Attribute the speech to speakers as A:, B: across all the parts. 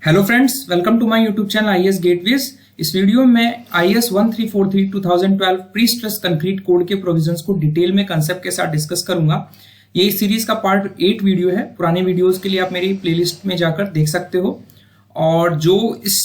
A: Hello friends, welcome to my YouTube channel IAS gateways. इस video में मैं IAS 1343 2012 pre stress concrete code के provisions को detail में कंसेप्ट के साथ डिस्कस करूंगा। ये इस सीरीज का पार्ट 8 वीडियो है। पुराने वीडियोस के लिए आप मेरी प्लेलिस्ट में जाकर देख सकते हो। और जो इस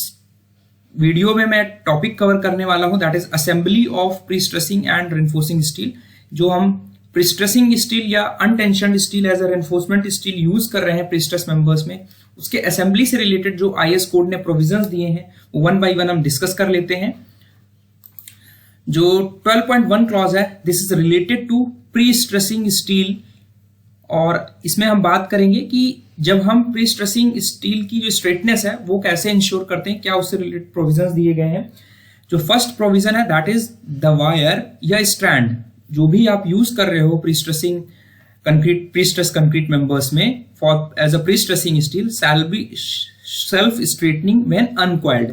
A: वीडियो में मैं टॉपिक कवर करने वाला हूं that is assembly of prestressing and reinforcing steel. जो हम प्री स्ट्रेसिंग स्टील या untensioned steel as a reinforcement steel use कर रहे हैं प्री स्ट्रेस मेंबर्स में, उसके असेंबली से रिलेटेड जो आईएएस कोड ने प्रोविजंस दिए हैं वो वन बाय वन हम डिस्कस कर लेते हैं। जो 12.1 क्लॉज है, this is related to pre stressing steel, और इसमें हम बात करेंगे कि जब हम प्री स्ट्रेसिंग स्टील की जो स्ट्रेटनेस है वो कैसे इंश्योर करते हैं, क्या उससे रिलेटेड प्रोविजंस दिए गए हैं। जो फर्स्ट प्रोविजन है दैट इज द वायर या स्ट्रैंड, जो भी आप यूज कर रहे हो prestressing concrete pre stress concrete members में for as a pre stressing steel shall be self straightening when uncoiled.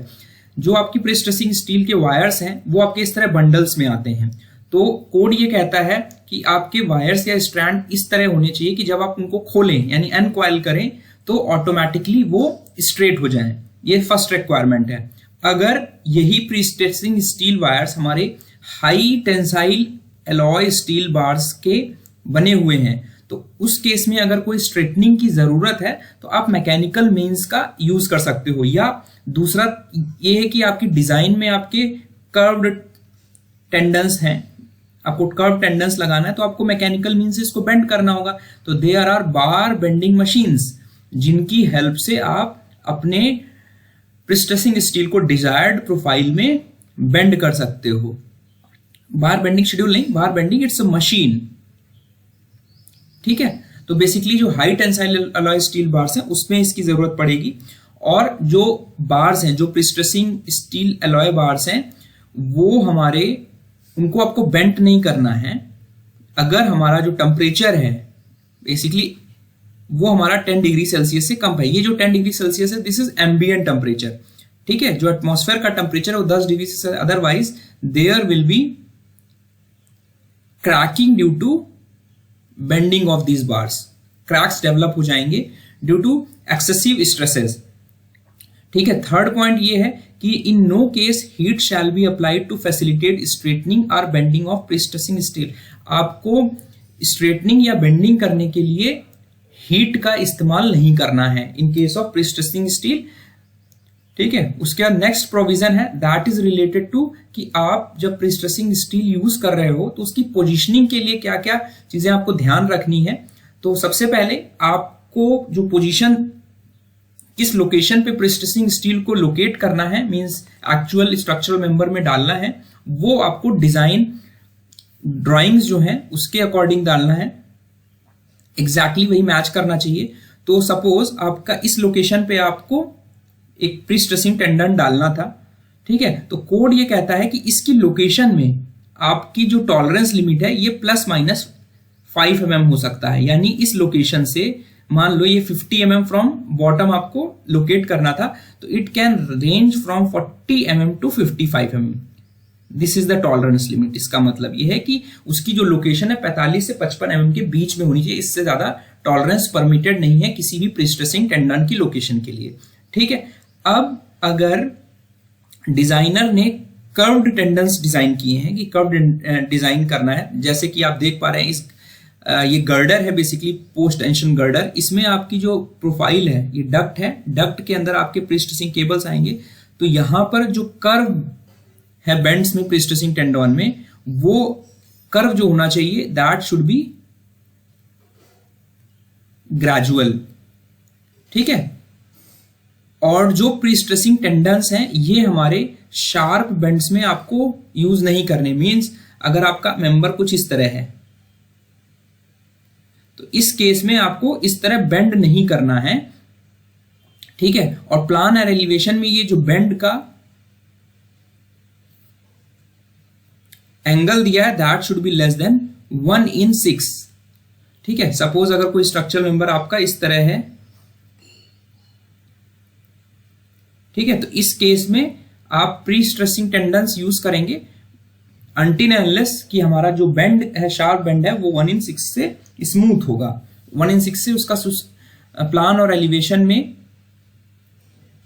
A: जो आपकी प्री स्ट्रेसिंग स्टील के वायर्स हैं वो आपके इस तरह बंडल्स में आते हैं। तो कोड ये कहता है कि आपके वायर्स या स्ट्रैंड इस तरह होने चाहिए कि जब आप उनको खोलें यानी अनकॉइल करें तो ऑटोमेटिकली वो स्ट्रेट हो जाएं। ये फर्स्ट रिक्वायरमेंट है। अगर यही प्री स्ट्रेसिंग स्टील वायर्स हमारे high tensile alloy steel bars के बने हुए हैं तो उस केस में अगर कोई स्ट्रेटनिंग की जरूरत है तो आप मैकेनिकल मींस का यूज कर सकते हो। या दूसरा ये है कि आपकी डिजाइन में आपके कर्व्ड टेंडेंस हैं, आपको कर्व टेंडेंस लगाना है तो आपको मैकेनिकल मींस से इसको बेंड करना होगा। तो there are bar bending machines जिनकी हेल्प से आप अपने प्री स्ट्रेसिंग स्टील को डिजायर्ड प्रोफाइल में बेंड कर सकते हो। बार बेंडिंग शेड्यूल नहीं, bar bending it's a machine. ठीक है, तो बेसिकली जो high tensile alloy steel bars हैं उसमें इसकी जरूरत पड़ेगी। और जो बार्स हैं, जो pre stressing steel alloy bars हैं, वो हमारे उनको आपको बेंट नहीं करना है। अगर हमारा जो टेम्परेचर है बेसिकली वो हमारा 10 डिग्री सेल्सियस से कम है। ये जो 10 डिग्री सेल्सियस है दिस इज एम्बिएंट टेम्परेचर। ठीक है, जो एटमॉस्फेयर का टेम्परेचर है वो 10 डिग्री से, otherwise there will be cracking due to bending of these bars. Cracks develop हो जाएंगे ड्यू टू एक्सेसिव स्ट्रेसेस। ठीक है, थर्ड पॉइंट ये है कि in no case heat shall be applied to facilitate straightening और bending of pre stressing steel. आपको straightening या बेंडिंग करने के लिए हीट का इस्तेमाल नहीं करना है in case of pre stressing steel. ठीक है, उसके बाद नेक्स्ट प्रोविजन है दैट इज रिलेटेड टू कि आप जब प्री स्ट्रेसिंग स्टील यूज कर रहे हो तो उसकी पोजीशनिंग के लिए क्या क्या चीजें आपको ध्यान रखनी है। तो सबसे पहले आपको जो पोजीशन, किस लोकेशन पे प्री स्ट्रेसिंग स्टील को लोकेट करना है, मींस एक्चुअल स्ट्रक्चरल मेंबर में डालना है, वो आपको डिजाइन ड्राइंग्स जो हैं उसके अकॉर्डिंग डालना है। एग्जैक्टली वही मैच करना चाहिए। तो सपोज आपका इस लोकेशन पे आपको एक प्री स्ट्रेसिंग टेंडन डालना था। ठीक है, तो कोड ये कहता है कि इसकी लोकेशन में आपकी जो टॉलरेंस लिमिट है ये ±5 mm हो सकता है। यानी इस लोकेशन से मान लो ये 50 mm फ्रॉम बॉटम आपको लोकेट करना था तो it can range from 40 mm to 55 mm। This is the tolerance limit. इसका मतलब ये है कि उसकी जो लोकेशन है 45 से 55 mm के बीच में होनी चाहिए। इससे ज्यादा टॉलरेंस परमिटेड नहीं है किसी भी प्री स्ट्रेसिंग टेंडन की लोकेशन के लिए। ठीक है, अब अगर डिजाइनर ने कर्व्ड टेंडेंस डिजाइन किए हैं कि कर्व्ड डिजाइन करना है, जैसे कि आप देख पा रहे हैं ये गर्डर है बेसिकली पोस्ट टेंशन गर्डर। इसमें आपकी जो प्रोफाइल है ये डक्ट है, डक्ट के अंदर आपके प्री स्ट्रेसिंग केबल्स आएंगे। तो यहां पर जो कर्व है बेंड्स में प्री स्ट्रेसिंग टेंडन में, वो कर्व जो होना चाहिए दैट शुड बी ग्रेजुअल। ठीक है, और जो प्री स्ट्रेसिंग टेंडेंस हैं ये हमारे शार्प बेंड्स में आपको यूज नहीं करने। मींस अगर आपका मेंबर कुछ इस तरह है तो इस केस में आपको इस तरह बेंड नहीं करना है। ठीक है, और प्लान और एलिवेशन में ये जो बेंड का एंगल दिया है that should be less than 1/6। ठीक है, सपोज अगर कोई स्ट्रक्चरल मेंबर आपका इस तरह है, ठीक है, तो इस केस में आप प्री स्ट्रेसिंग टेंडेंस यूज करेंगे अनटिल अनलेस कि हमारा जो बेंड है, शार्प बेंड है, वो 1/6 से स्मूथ होगा। 1/6 से उसका प्लान और एलिवेशन में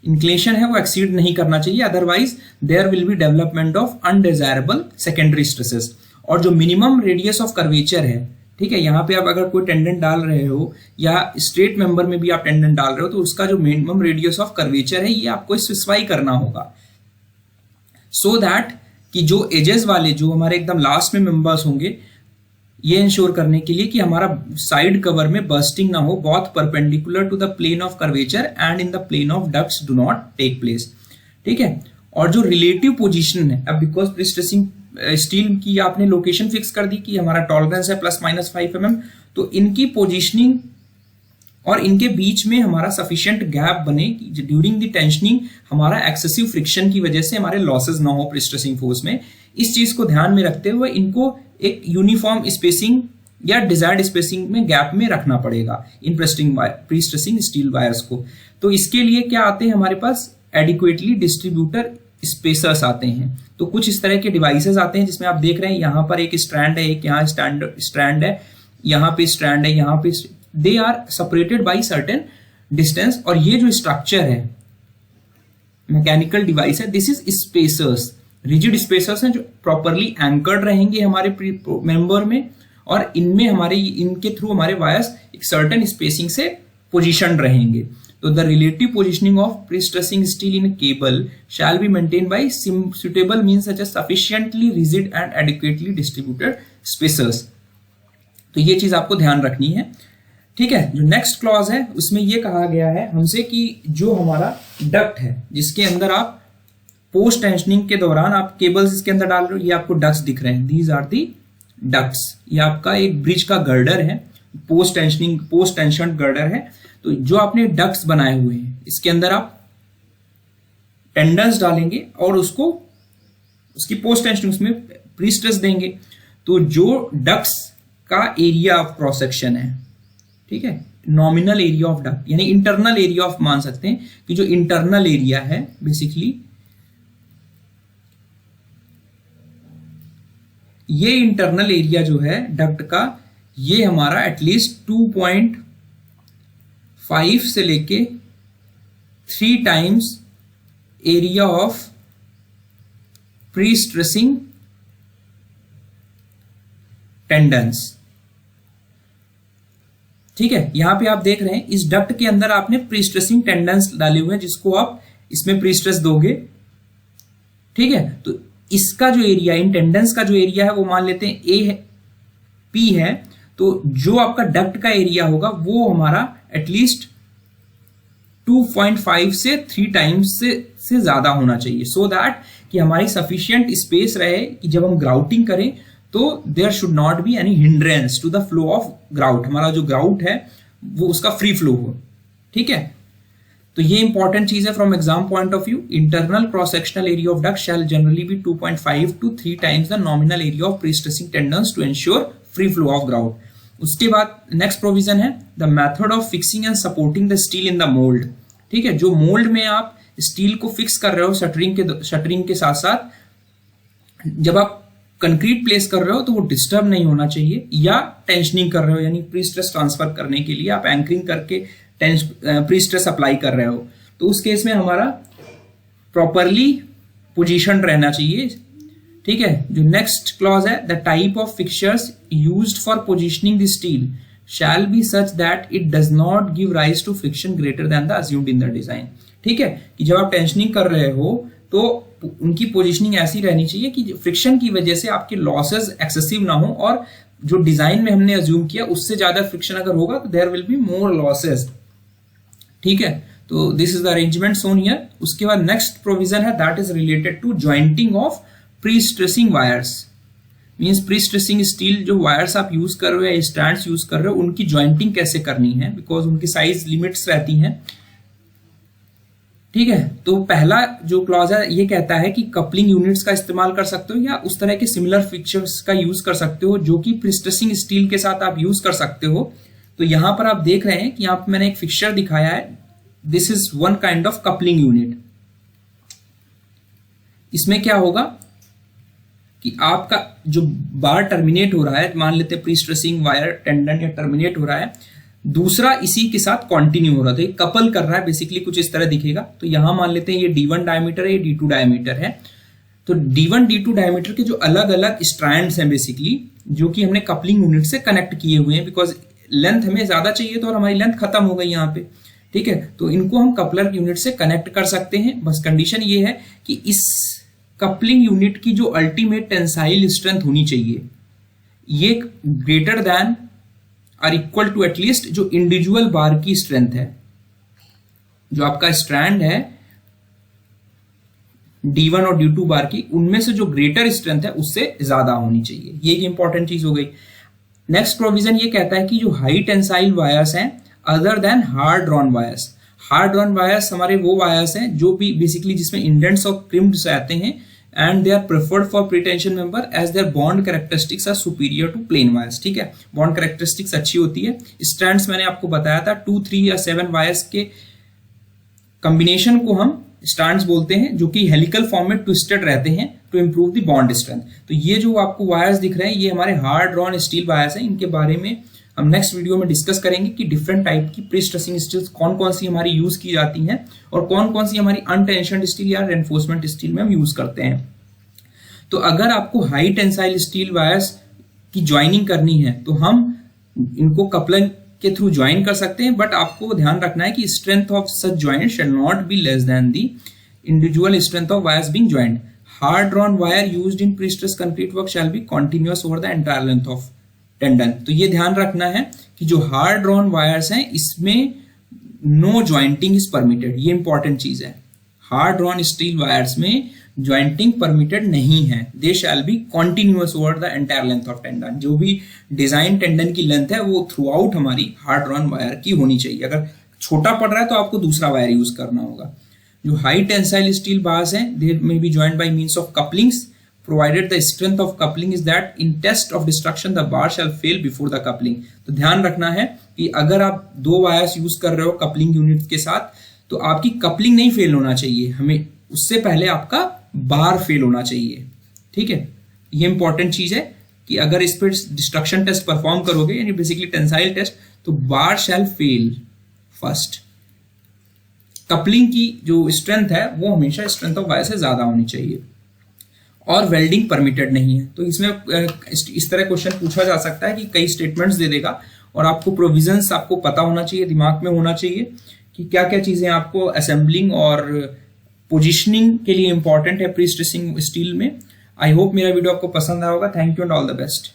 A: इंक्लेशन है वो एक्सीड नहीं करना चाहिए, otherwise there will be development of undesirable secondary stresses. और जो मिनिमम रेडियस ऑफ कर्वेचर है, ठीक है, यहाँ पे आप अगर कोई टेंडेंट डाल रहे हो या स्ट्रेट मेंबर में भी आप टेंडेंट डाल रहे हो तो उसका जो मिनिमम रेडियस ऑफ कर्वेचर है ये आपको स्पेसिफाई करना होगा, सो दैट कि जो एजेस वाले जो हमारे एकदम लास्ट में मेंबर्स होंगे, ये इंश्योर करने के लिए कि हमारा साइड कवर में बर्स्टिंग ना हो, बहुत perpendicular to the plane of curvature and in the plane of ducts do not take place, ठीक है। और जो रिलेटिव पोजीशन है, अब बिकॉज प्रीस्ट्रेसिंग स्टील की आपने लोकेशन फिक्स कर दी कि हमारा टॉलरेंस है ±5 mm, तो इनकी पोजीशनिंग और इनके बीच में हमारा सफिशिएंट गैप बने कि ड्यूरिंग द टेंशनिंग हमारा एक्सेसिव फ्रिक्शन की वजह से हमारे लॉसेस ना हो प्रीस्ट्रेसिंग फोर्स में। इस चीज को ध्यान में रखते हुए इनको एक यूनिफॉर्म स्पेसिंग या डिजायर्ड स्पेसिंग में गैप में रखना पड़ेगा इन प्रीस्ट्रेसिंग स्टील वायर्स को। तो इसके लिए क्या आते हैं हमारे पास, एडिक्वेटली डिस्ट्रीब्यूटर स्पेसर्स आते हैं। तो कुछ इस तरह के डिवाइसेस आते हैं जिसमें आप देख रहे हैं यहाँ पर एक स्ट्रैंड है, एक यहाँ स्ट्रैंड है, यहाँ पे स्ट्रैंड है, यहाँ पे, they are separated by certain distance. और ये जो स्ट्रक्चर है मैकेनिकल डिवाइस है, this is spacers, rigid spacers हैं जो प्रॉपरली एंकर्ड रहेंगे हमारे मेंबर में, और इनमें हमारे इनके थ्रू हमारे वायर्स एक सर्टेन स्पेसिंग से पोजिशन रहेंगे। तो the relative positioning of prestressing steel in cable shall be maintain by suitable means such as sufficiently rigid and adequately distributed spacers. तो ये चीज आपको ध्यान रखनी है, ठीक है। जो नेक्स्ट क्लॉज है उसमें ये कहा गया है हमसे कि जो हमारा डक्ट है जिसके अंदर आप पोस्ट टेंशनिंग के दौरान आप केबल्स इसके अंदर डाल रहे हो, ये आपको डक्ट्स दिख रहे हैं, दीज आर दी डक्ट्स। ये आपका एक ब्रिज का गर्डर है, पोस्ट टेंशन गर्डर है। तो जो आपने डक्ट्स बनाए हुए हैं इसके अंदर आप टेंडन्स डालेंगे और उसको उसकी पोस्ट टेंशनिंग उसमें प्रीस्ट्रेस देंगे। तो जो डक्ट्स का एरिया ऑफ क्रॉस सेक्शन है, ठीक है, नॉमिनल एरिया ऑफ डक्ट यानी इंटरनल एरिया ऑफ, मान सकते हैं कि जो इंटरनल एरिया है बेसिकली ये इंटरनल एरिया जो है डक्ट का, ये हमारा एटलीस्ट 2.5 से लेके 3 times area of prestressing tendons, ठीक है। यहां पे आप देख रहे हैं इस डक्ट के अंदर आपने प्रीस्ट्रेसिंग टेंडेंस डाले हुए हैं जिसको आप इसमें प्रीस्ट्रेस दोगे, ठीक है। तो इसका जो एरिया, इन टेंडेंस का जो एरिया है वो मान लेते हैं ए है, पी है। तो जो आपका डक्ट का एरिया होगा वो हमारा एटलीस्ट 2.5 से 3 टाइम्स से ज्यादा होना चाहिए, सो दैट कि हमारी सफिशिएंट स्पेस रहे कि जब हम ग्राउटिंग करें तो there should not be any hindrance to the flow of grout, हमारा जो ग्राउट है वो उसका फ्री फ्लो हो, ठीक है। तो ये इंपॉर्टेंट चीज है from exam point of view. Internal cross sectional area of duct shall generally be 2.5 to 3 times the nominal area of prestressing tendons to ensure free flow of grout. उसके बाद next provision है the method of fixing and supporting the steel in the mould, ठीक है। जो mould में आप steel को fix कर रहे हो शटरिंग के साथ साथ, जब आप कंक्रीट प्लेस कर रहे हो तो वो डिस्टर्ब नहीं होना चाहिए, या टेंशनिंग कर रहे हो यानी प्रीस्ट्रेस ट्रांसफर करने के लिए आप एंकरिंग करके प्रीस्ट्रेस अप्लाई कर रहे हो, तो उस केस में हमारा प्रॉपरली पोजीशन रहना चाहिए, ठीक है। जो नेक्स्ट क्लॉज है the type of fixtures used for positioning the steel shall be such that it does not give rise to friction greater than the assumed in the design, ठीक है। कि जब आप टेंशनिंग कर रहे हो तो उनकी पोजीशनिंग ऐसी रहनी चाहिए कि फ्रिक्शन की वजह से आपके लॉसेस एक्सेसिव ना हो, और जो डिजाइन में हमने अज्यूम किया उससे ज्यादा फ्रिक्शन अगर होगा तो there will be more losses, ठीक है। तो this is the arrangement shown here. उसके बाद नेक्स्ट प्रोविजन है that is related to jointing of prestressing wires, means prestressing steel जो वायर्स आप यूज कर रहे हो या स्टैंड्स यूज कर रहे हो उनकी जॉइंटिंग कैसे करनी है, बिकॉज उनकी साइज लिमिट्स रहती हैं, ठीक है। तो पहला जो क्लॉज है ये कहता है कि कपलिंग यूनिट्स का इस्तेमाल कर सकते हो या उस तरह के सिमिलर फिक्सचर्स का यूज कर सकते हो जो कि प्रीस्ट्रेसिंग स्टील के साथ आप यूज कर सकते हो। तो यहां पर आप देख रहे हैं कि यहां पर मैंने एक फिक्सचर दिखाया है, this is one kind of coupling unit. इसमें क्या होगा कि आपका जो बार टर्मिनेट हो रहा है, मान लेते हैं प्रीस्ट्रेसिंग वायर टेंडन या टर्मिनेट हो रहा है, दूसरा इसी के साथ कंटिन्यू हो रहा था, कपल कर रहा है, बेसिकली कुछ इस तरह दिखेगा। तो यहां मान लेते हैं ये D1 डायमीटर है, ये D2 डायमीटर है। तो D1 D2 डायमीटर के जो अलग अलग स्ट्रैंड्स हैं बेसिकली, जो कि हमने कपलिंग यूनिट से कनेक्ट किए हुए हैं, बिकॉज लेंथ हमें ज्यादा चाहिए तो और हमारी लेंथ खत्म हो गई यहाँ पे, ठीक है। तो इनको हम कपलर यूनिट से कनेक्ट कर सकते हैं। बस कंडीशन ये है कि इस कपलिंग यूनिट की जो अल्टीमेट टेंसाइल स्ट्रेंथ होनी चाहिए, ये ग्रेटर देन और इक्वल टू एटलीस्ट जो इंडिविजुअल बार की स्ट्रेंथ है, जो आपका स्ट्रैंड है D1 और D2 बार की, उनमें से जो ग्रेटर स्ट्रेंथ है उससे ज्यादा होनी चाहिए। ये एक इंपॉर्टेंट चीज हो गई। नेक्स्ट प्रोविजन ये कहता है कि जो हाई टेंसाइल वायर्स हैं other than hard drawn wires, hard drawn wires हमारे वो वायर्स हैं जो भी बेसिकली जिसमें इंडेंट्स और क्रिम्ड्स आते हैं, and they are preferred for pretension member as their bond characteristics are superior to plain wires, ठीक है। बॉन्ड कैरेक्टरिस्टिक्स अच्छी होती है। स्ट्रैंड्स मैंने आपको बताया था 2, 3 या 7 वायर्स के कॉम्बिनेशन को हम स्ट्रैंड्स बोलते हैं, जो कि हेलिकल फॉर्म में ट्विस्टेड रहते हैं to improve the bond strength. तो ये जो आपको वायर्स दिख रहे हैं ये हमारे हार्ड ड्रॉन स्टील वायर्स हैं। इनके बारे में हम नेक्स्ट वीडियो में डिस्कस करेंगे कि डिफरेंट टाइप की प्री स्ट्रेसिंग स्टील्स कौन कौन सी हमारी यूज की जाती हैं और कौन कौन सी हमारी अनटेंशनड स्टील या रेनफोर्समेंट स्टील में हम यूज करते हैं। तो अगर आपको हाई टेंसाइल स्टील वायर्स की ज्वाइनिंग करनी है तो हम इनको कपलर के थ्रू ज्वाइन कर सकते हैं, बट आपको ध्यान रखना है कि strength of such joint shall not be less than the individual strength of wires being joint. Hard drawn wire used in pre-stress concrete work shall be continuous over the entire length of tendon. तो ये ध्यान रखना है कि जो hard drawn wires हैं इसमें no jointing is permitted, ये इंपॉर्टेंट चीज है। हार्ड ड्रॉन स्टील वायर्स में ज्वाइंटिंग परमिटेड नहीं है। They shall be continuous over the entire length of tendon. जो भी डिजाइन टेंडन की लेंथ है वो थ्रू आउट हमारी हार्ड ड्रॉन वायर की होनी चाहिए। अगर छोटा पड़ रहा है तो आपको दूसरा वायर यूज करना होगा। जो हाई टेंसाइल स्टील बार्स हैं they may be joined by means of couplings provided the strength of coupling is that in test of destruction the bar shall fail before the coupling। तो ध्यान रखना है कि अगर आप 2 वायर्स यूज कर रहे हो कपलिंग यूनिट के साथ तो आपकी कपलिंग नहीं फेल होना चाहिए, हमें उससे पहले आपका बार फेल होना चाहिए, ठीक है। ये इंपॉर्टेंट चीज है कि अगर इस पर डिस्ट्रक्शन टेस्ट परफॉर्म करोगे यानी बेसिकली टेंसाइल टेस्ट, तो बार शैल फेल फर्स्ट। कपलिंग की जो स्ट्रेंथ है वो हमेशा स्ट्रेंथ ऑफ वायर से ज्यादा होनी चाहिए और वेल्डिंग परमिटेड नहीं है। तो इसमें इस तरह क्वेश्चन पूछा जा सकता है कि कई स्टेटमेंट्स दे देगा और आपको प्रोविजंस आपको पता होना चाहिए, दिमाग में होना चाहिए कि क्या क्या चीजें आपको असेंबलिंग और पोजिशनिंग के लिए इंपॉर्टेंट है प्री स्ट्रेसिंग स्टील में। आई होप मेरा वीडियो आपको पसंद आया होगा। Thank you and all the best.